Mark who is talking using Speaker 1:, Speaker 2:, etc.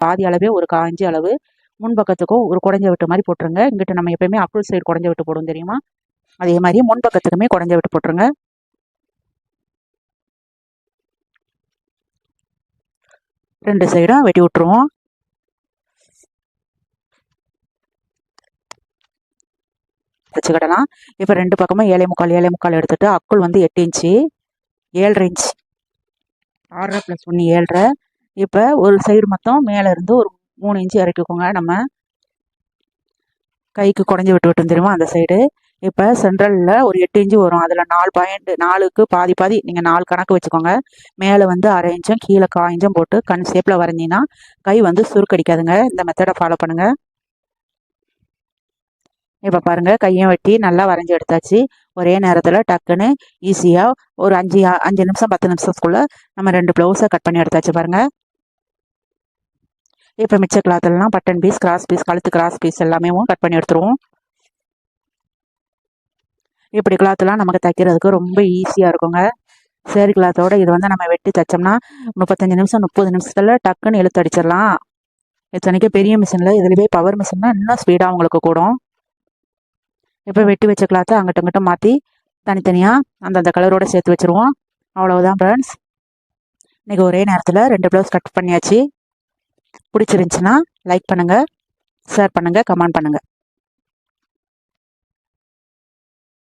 Speaker 1: பாதி அளவே ஒரு காஞ்சி அளவு முன்பக்கத்துக்கும் ஒரு குடஞ்ச விட்டு மாதிரி போட்டுருங்க. இங்கிட்ட நம்ம எப்பயுமே அக்குள் சைடு குடஞ்ச விட்டு போடும் தெரியுமா, அதே மாதிரி முன்பக்கத்துக்குமே குடஞ்ச விட்டு போட்டுருங்க. ரெண்டு சைடும் வெட்டி விட்டுருவோம். வச்சுக்கிடலாம். இப்போ ரெண்டு பக்கமும் 7.25 எடுத்துட்டு அக்குள் வந்து 8 இன்ச்சு 7.5 இன்ச் 6 + 1 7.5. இப்போ ஒரு சைடு மொத்தம் மேலே இருந்து ஒரு 3 இன்ச்சு இறக்கிக்கோங்க. நம்ம கைக்கு குடஞ்சி விட்டு தெரியுமா அந்த சைடு. இப்போ சென்ட்ரலில் ஒரு 8 இன்ச்சு வரும். அதில் 4.4க்கு பாதி பாதி நீங்கள் 4 கணக்கு வச்சுக்கோங்க. மேலே வந்து 1/2 இன்ச்சும் கீழே 1/4 இன்ச்சும் போட்டு கண் ஷேப்பில் வரைஞ்சிங்கன்னா கை வந்து சுருக்கடிக்காதுங்க. இந்த மெத்தடை ஃபாலோ பண்ணுங்கள். இப்போ பாருங்கள், கையும் வெட்டி நல்லா வரைஞ்சி எடுத்தாச்சு. ஒரே நேரத்தில் டக்குன்னு ஈஸியாக ஒரு 5 நிமிஷம் 10 நிமிஷத்துக்குள்ளே நம்ம 2 ப்ளவுஸை கட் பண்ணி எடுத்தாச்சு பாருங்கள். இப்போ மிச்ச கிளாத்லாம் பட்டன் பீஸ், கிராஸ் பீஸ், கழுத்து கிராஸ் பீஸ் எல்லாமே கட் பண்ணி எடுத்துருவோம். இப்படி கிளாத்லாம் நமக்கு தைக்கிறதுக்கு ரொம்ப ஈஸியாக இருக்குங்க. சேரீ கிளாத்தோட இது வந்து நம்ம வெட்டி தைச்சோம்னா 35 நிமிஷம் 30 நிமிஷத்தில் டக்குன்னு இழுத்து அடிச்சிடலாம். இத்தனைக்கு பெரிய மிஷினில், இதுலேயே பவர் மிஷின்னா இன்னும் ஸ்பீடாக உங்களுக்கு கூடும். இப்போ வெட்டி வச்ச கிளாத்தை அங்கிட்ட மாற்றி தனித்தனியாக அந்தந்த கலரோட சேர்த்து வச்சுருவோம். அவ்வளவுதான் ஃப்ரெண்ட்ஸ். இன்றைக்கி ஒரே நேரத்தில் 2 ப்ளவுஸ் கட் பண்ணியாச்சு. பிடிச்சிருந்துச்சின்னா லைக் பண்ணுங்கள், ஷேர் பண்ணுங்கள், கமெண்ட் பண்ணுங்கள்.